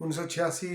1986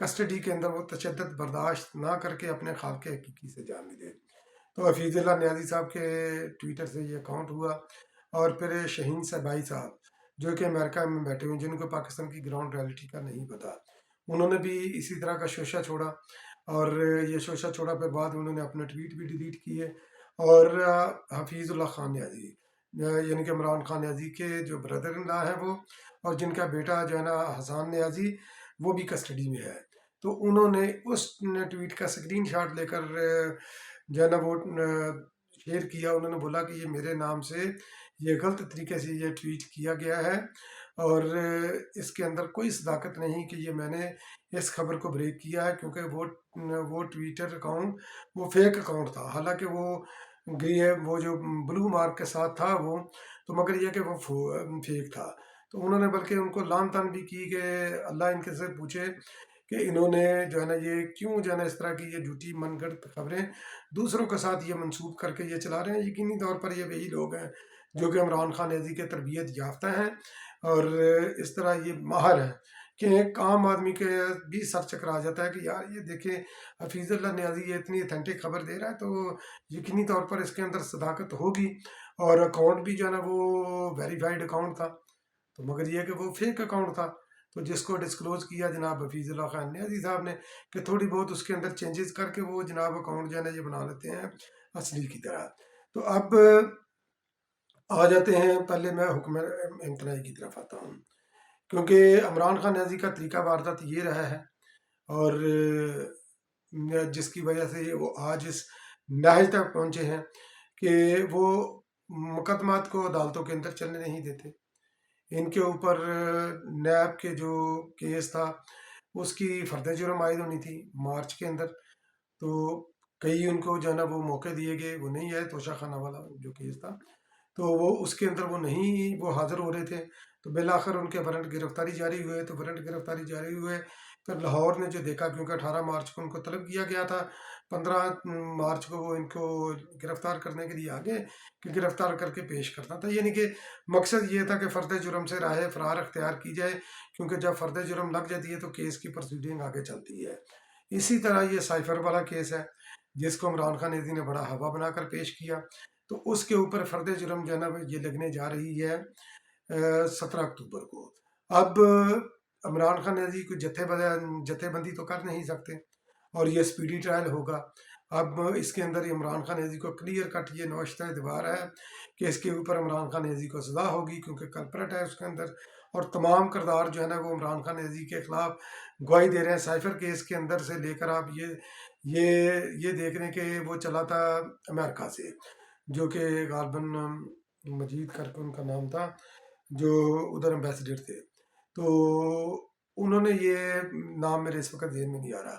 custody کے اندر وہ تشدد برداشت نہ کر کے اپنے خالق حقیقی سے جا ملے۔ تو حفیظ اللہ نیازی صاحب کے ٹویٹر سے یہ اکاؤنٹ ہوا، اور پھر شہین صاحبائی صاحب جو کہ امریکہ میں بیٹھے ہوئے ہیں، جن کو پاکستان کی گراؤنڈ ریالٹی کا نہیں پتا، انہوں نے بھی اسی طرح کا شوشہ چھوڑا، اور یہ شوشہ چھوڑا پہ بعد انہوں نے اپنے ٹویٹ بھی ڈیلیٹ کیے، اور حفیظ اللہ خان نیازی یعنی کہ عمران خان نیازی کے جو بردر ان لا ہے وہ، اور جن کا بیٹا جو ہے نا حسان نیازی، وہ بھی کسٹڈی میں ہے۔ تو انہوں نے اس ٹویٹ کا سکرین شاٹ لے کر جو ہے نا وہ شیئر کیا۔ انہوں نے بولا کہ یہ میرے نام سے یہ غلط طریقے سے یہ ٹویٹ کیا گیا ہے، اور اس کے اندر کوئی صداقت نہیں کہ یہ میں نے اس خبر کو بریک کیا ہے، کیونکہ وہ ٹویٹر اکاؤنٹ وہ فیک اکاؤنٹ تھا، حالانکہ وہ جو بلو مارک کے ساتھ تھا وہ، تو مگر یہ کہ وہ فیک تھا۔ تو انہوں نے بلکہ ان کو لان تان بھی کی کہ اللہ ان کے سے پوچھے کہ انہوں نے جو ہے نا یہ کیوں جو ہے نا اس طرح کی یہ جھوٹی من گھڑت خبریں دوسروں کے ساتھ یہ منسوب کر کے یہ چلا رہے ہیں۔ یقینی طور پر یہ وہی لوگ ہیں جو کہ عمران خان نیازی کے تربیت یافتہ ہیں، اور اس طرح یہ ماہر ہیں کہ ایک عام آدمی کے بھی سر چکرا جاتا ہے کہ یار یہ دیکھیں حفیظ اللہ نیازی یہ اتنی اتھینٹک خبر دے رہا ہے، تو یقینی طور پر اس کے اندر صداقت ہوگی، اور اکاؤنٹ بھی جو ہے نا وہ ویریفائڈ اکاؤنٹ تھا، تو مگر یہ کہ وہ فیک اکاؤنٹ تھا۔ تو جس کو ڈسکلوز کیا جناب حفیظ اللہ خان نیازی صاحب نے کہ تھوڑی بہت اس کے اندر چینجز کر کے وہ جناب اکاؤنٹ جو ہے نا یہ بنا لیتے ہیں اصلی کی طرح۔ تو اب آ جاتے ہیں، پہلے میں حکم امتناعی کی طرف آتا ہوں، کیونکہ عمران خان نیازی کا طریقہ واردات یہ رہا ہے، اور جس کی وجہ سے وہ آج اس نہج تک پہنچے ہیں کہ وہ مقدمات کو عدالتوں کے اندر چلنے نہیں دیتے۔ ان کے اوپر نیب کے جو کیس تھا اس کی فرد جرم عائد ہونی تھی مارچ کے اندر، تو کئی ان کو جو ہے نا وہ موقع دیے گئے، وہ نہیں آئے، توشہ خانہ والا جو کیس تھا، تو وہ اس کے اندر وہ نہیں وہ حاضر ہو رہے تھے، تو بالآخر ان کے وارنٹ گرفتاری جاری ہوئے۔ تو وارنٹ گرفتاری جاری ہوئے، پھر لاہور نے جو دیکھا، کیونکہ 18 مارچ کو ان کو طلب کیا گیا تھا، 15 مارچ کو وہ ان کو گرفتار کرنے کے لیے آگے کہ گرفتار کر کے پیش کرنا تھا، یعنی کہ مقصد یہ تھا کہ فرد جرم سے راہ فرار اختیار کی جائے، کیونکہ جب فرد جرم لگ جاتی ہے تو کیس کی پروسیڈنگ آگے چلتی ہے۔ اسی طرح یہ سائفر والا کیس ہے جس کو عمران خان نیازی نے بڑا ہوا بنا کر پیش کیا، تو اس کے اوپر فرد جرم جو ہے نا یہ لگنے جا رہی ہے 17 اکتوبر کو۔ اب عمران خان نیازی کو جتھے بندی تو کر نہیں سکتے، اور یہ سپیڈی ٹرائل ہوگا۔ اب اس کے اندر عمران خان نیازی کو کلیئر کٹ یہ نوشتہ ادوار ہے کہ اس کے اوپر عمران خان نیازی کو سزا ہوگی، کیونکہ کلپریٹ ہے اس کے اندر، اور تمام کردار جو ہے نا وہ عمران خان نیازی کے خلاف گواہی دے رہے ہیں۔ سائفر کیس کے اندر سے لے کر آپ یہ دیکھ رہے ہیں کہ وہ چلا تھا امریکہ سے، جو کہ غالباً مجید کر کے ان کا نام تھا، جو ادھر امبیسڈر تھے، تو انہوں نے یہ نام میرے اس وقت ذہن میں نہیں آ رہا،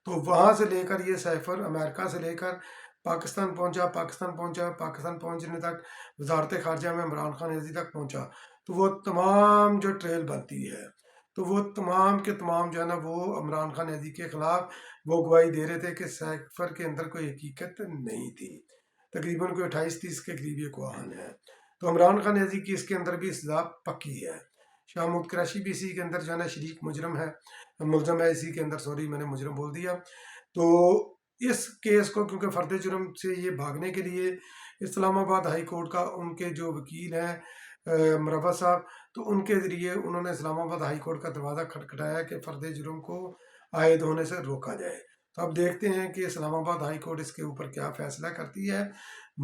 تو وہاں سے لے کر یہ سائفر امریکہ سے لے کر پاکستان پہنچنے تک وزارت خارجہ میں عمران خان نیازی تک پہنچا، تو وہ تمام جو ٹریل بنتی ہے، تو وہ تمام کے تمام جو ہے نا وہ عمران خان نیازی کے خلاف وہ گواہی دے رہے تھے کہ سائفر کے اندر کوئی حقیقت نہیں تھی۔ تقریباً کوئی 28-30 کے قریب یہ گواہان ہے، تو عمران خان نیازی کی اس کے اندر بھی سزا پکی ہے۔ شاہ محمود قریشی بھی اسی کے اندر جو ہے نا شریک ملزم ہے اسی کے اندر، سوری میں نے مجرم بول دیا۔ تو اس کیس کو کیونکہ فرد جرم سے یہ بھاگنے کے لیے اسلام آباد ہائی کورٹ کا ان کے جو وکیل ہیں مروا صاحب، تو ان کے ذریعے انہوں نے اسلام آباد ہائی کورٹ کا دروازہ کھٹکھٹایا کہ فرد جرم کو عائد ہونے سے روکا جائے۔ تو اب دیکھتے ہیں کہ اسلام آباد ہائی کورٹ اس کے اوپر کیا فیصلہ کرتی ہے۔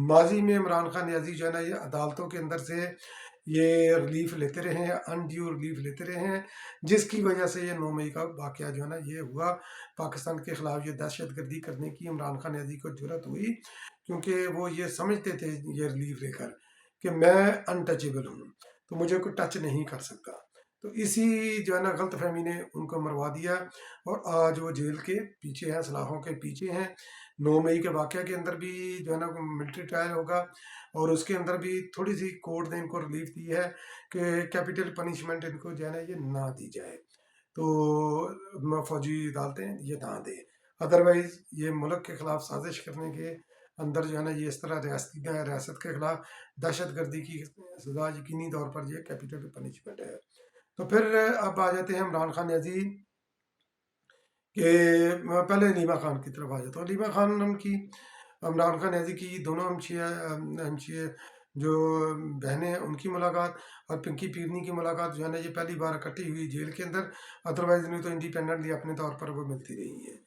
ماضی میں عمران خان نیازی جو ہے نا یہ عدالتوں کے اندر سے یہ ریلیف لیتے رہے ہیں، ان ڈیو ریلیف لیتے رہے ہیں، جس کی وجہ سے یہ 9 مئی کا واقعہ جو ہے نا یہ ہوا، پاکستان کے خلاف یہ دہشت گردی کرنے کی عمران خان نیازی کو جرت ہوئی، کیونکہ وہ یہ سمجھتے تھے یہ ریلیف لے کر کہ میں انٹچیبل ہوں، تو مجھے کوئی ٹچ نہیں کر سکتا، تو اسی جو ہے نا غلط فہمی نے ان کو مروا دیا، اور آج وہ جیل کے پیچھے ہیں، سلاخوں کے پیچھے ہیں۔ 9 مئی کے واقعہ کے اندر بھی جو ہے نا ملٹری ٹرائل ہوگا، اور اس کے اندر بھی تھوڑی سی کورٹ نے ان کو ریلیف دی ہے کہ کیپٹل پنشمنٹ ان کو جو ہے نا یہ نہ دی جائے، تو فوجی عدالتیں یہ نہ دیں، ادروائز یہ ملک کے خلاف سازش کرنے کے اندر جو ہے نا یہ اس طرح ریاست کے خلاف دہشت گردی کی سزا یقینی طور پر یہ کیپٹل پنشمنٹ ہے۔ تو پھر اب آ جاتے ہیں عمران خان نیازی کہ پہلے علیمہ خان کی طرف آ جاتا ہوں۔ علیمہ خان کی عمران خان نیازی کی دونوں ہمشیرہ جو بہنیں ہیں ان کی ملاقات، اور پنکی پیرنی کی ملاقات جو ہے نا یہ پہلی بار اکٹھی ہوئی جیل کے اندر، ادروائز نہیں تو انڈیپینڈنٹلی اپنے طور پر وہ ملتی رہی ہیں۔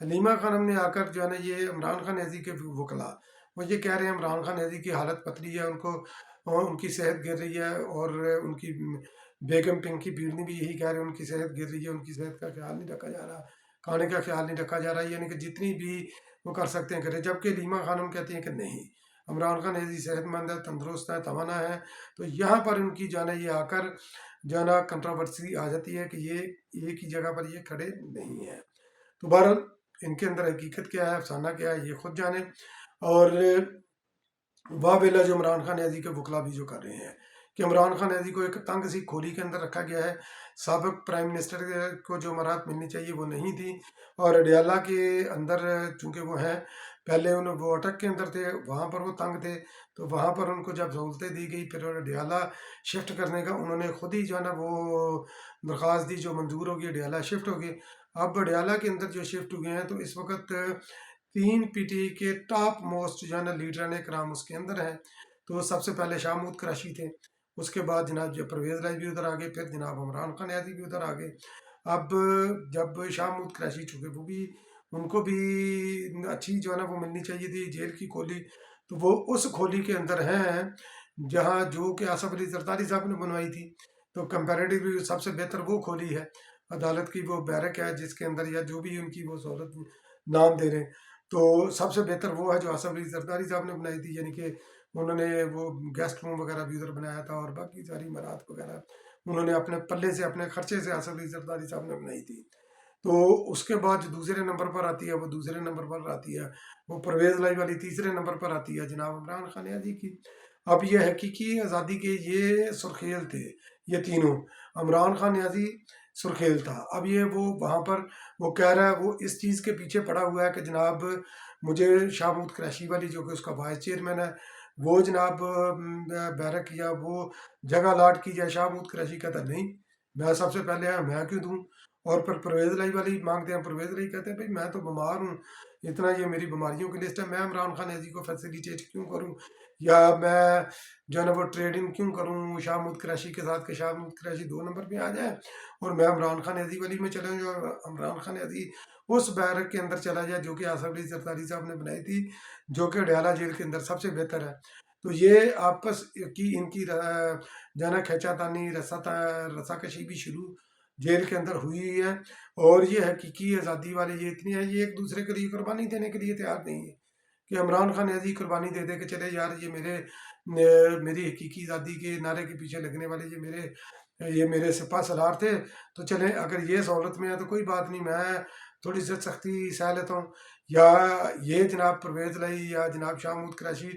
علیمہ خانم نے آ کر جو ہے نا یہ عمران خان نیازی کے وکلاء وہ یہ کہہ رہے ہیں عمران خان نیازی کی حالت پتلی ہے، ان کی صحت گر رہی ہے، اور ان کی بیگم پنکی پیرنی بھی یہی کہہ رہے ہیں ان کی صحت گر رہی ہے، ان کی صحت کا خیال نہیں رکھا جا رہا، کھانے کا خیال نہیں رکھا جا رہا، یعنی کہ جتنی بھی وہ کر سکتے ہیں کرے، جبکہ علیمہ خانم کہتی ہیں کہ نہیں، عمران خان نیازی صحت مند ہے، تندرست ہے، توانا ہے۔ تو یہاں پر ان کی جانا یہ آ کر جانا کنٹراورسی آ جاتی ہے کہ یہ ایک ہی جگہ پر یہ کھڑے نہیں ہیں۔ تو بہرحال ان کے اندر حقیقت کیا ہے، افسانہ کیا ہے، یہ خود جانے۔ اور واہ بیلا جو عمران خان نیازی کے وکلا بھی جو کر رہے ہیں کہ عمران خان نیازی کو ایک تنگ سی کھولی کے اندر رکھا گیا ہے، سابق پرائم منسٹر کو جو امارات ملنی چاہیے وہ نہیں تھی، اور اڈیالہ کے اندر چونکہ وہ ہیں پہلے وہ اٹک کے اندر تھے، وہاں پر وہ تنگ تھے، تو وہاں پر ان کو جب سہولتیں دی گئی پھر اڈیالہ شفٹ کرنے کا انہوں نے خود ہی جو ہے نا وہ درخواست دی، جو منظور ہوگی اڈیالہ شفٹ ہوگی۔ اب اڈیالہ کے اندر جو شفٹ ہوئے ہیں تو اس وقت 3 پی ٹی آئی کے ٹاپ موسٹ جو ہے نا لیڈران کرام اس کے اندر ہیں۔ تو سب سے پہلے شاہ قریشی تھے، اس کے بعد جناب پرویز راج بھی ادھر آ گئے، پھر جناب عمران خان نیازی بھی ادھر آ گئے۔ اب جب شاہ قریشی چونکہ وہ بھی ان کو بھی اچھی جو ہے نا وہ ملنی چاہیے تھی جیل کی کھولی، تو وہ اس کھولی کے اندر ہیں جہاں جو کہ آصف علی زرداری صاحب نے بنوائی تھی، تو کمپیریٹیولی سب سے بہتر وہ کھولی ہے، عدالت کی وہ بیرک ہے جس کے اندر یا جو بھی ان کی وہ سہولت نام دے رہے ہیں، تو سب سے بہتر وہ ہے جو آصف علی زرداری صاحب نے بنائی تھی، یعنی کہ انہوں نے وہ گیسٹ روم وغیرہ بھی ادھر بنایا تھا، اور باقی ساری عمارات وغیرہ انہوں نے اپنے پلے سے اپنے خرچے سے آصف علی زرداری صاحب نے بنائی تھی۔ تو اس کے بعد جو دوسرے نمبر پر آتی ہے وہ دوسرے نمبر پر آتی ہے وہ پرویز لائی والی، تیسرے نمبر پر آتی ہے جناب عمران خان نیازی کی۔ اب یہ حقیقی آزادی کے یہ سرخیل تھے یہ تینوں، عمران خان نیازی سرخیل تھا۔ اب یہ وہ وہاں پر وہ کہہ رہا ہے، وہ اس چیز کے پیچھے پڑا ہوا ہے کہ جناب مجھے شاہ قریشی والی جو کہ اس کا وائس چیئرمین ہے وہ جناب بیرک یا وہ جگہ الاٹ کی جائے۔ شاہ قریشی کہتا ہے نہیں، میں سب سے پہلے میں کیوں دوں؟ اور پھر پرویز لائی والی مانگتے ہیں، پرویز لائی کہتے ہیں بھائی میں تو بیمار ہوں، اتنا یہ میری بیماریوں کی لسٹ ہے، میں عمران خان نیازی کو فیسیلیٹیٹ کیوں کروں، یا میں جو ہے نا وہ ٹریڈنگ کیوں کروں شاہ قریشی کے ساتھ کہ شاہ قریشی 2 نمبر پہ آ جائے اور میں عمران خان نیازی والی میں چلا جاؤں، اور عمران خان نیازی اس بیرک کے اندر چلا جائے جو کہ آصف علی زرداری صاحب نے بنائی تھی، جو کہ اڈیالہ جیل کے اندر سب سے بہتر ہے۔ تو یہ آپس کی ان کی جو ہے نا کھینچا تانی رسا کشی بھی شروع جیل کے اندر ہوئی ہے، اور یہ حقیقی آزادی والے یہ اتنی ہیں، یہ ایک دوسرے کے لیے قربانی دینے کے لیے تیار نہیں ہے کہ عمران خان نیازی قربانی دے دے کہ چلے یار یہ میری حقیقی آزادی کے نعرے کے پیچھے لگنے والے یہ میرے سپاہ سالار تھے، تو چلیں اگر یہ سہولت میں ہے تو کوئی بات نہیں، میں تھوڑی سی سختی سہ لیتا ہوں، یا یہ جناب پرویز لائی یا جناب شاہ قریشی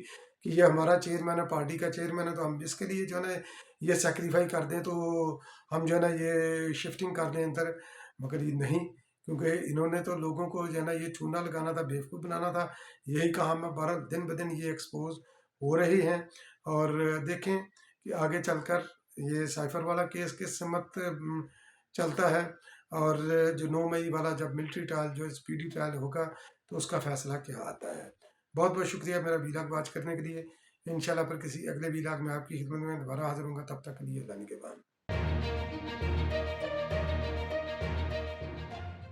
کہ یہ ہمارا چیئرمین ہے، پارٹی کا چیئرمین ہے، تو ہم اس کے لیے جو ہے نا یہ سیکریفائی کر دیں، تو ہم جو ہے نا یہ شفٹنگ کر دیں اندر، مگر یہ نہیں، کیونکہ انہوں نے تو لوگوں کو جو ہے نا یہ چونا لگانا تھا، بیوقوف بنانا تھا، یہی کام ہے، بہرحال دن بدن یہ ایکسپوز ہو رہے ہیں۔ اور دیکھیں کہ آگے چل کر یہ سائفر والا کیس کس سمت چلتا ہے، اور جو 9 مئی والا جب ملٹری ٹرائل جو اسپیڈی ٹرائل ہوگا تو اس کا فیصلہ کیا آتا ہے۔ بہت بہت شکریہ میرا ویلاگ واچ کرنے کے لیے۔ انشاءاللہ پھر کسی اگلے ویلاگ میں آپ کی خدمت میں دوبارہ حاضر ہوں گا، تب تک کے لیے اللہ نگہبان۔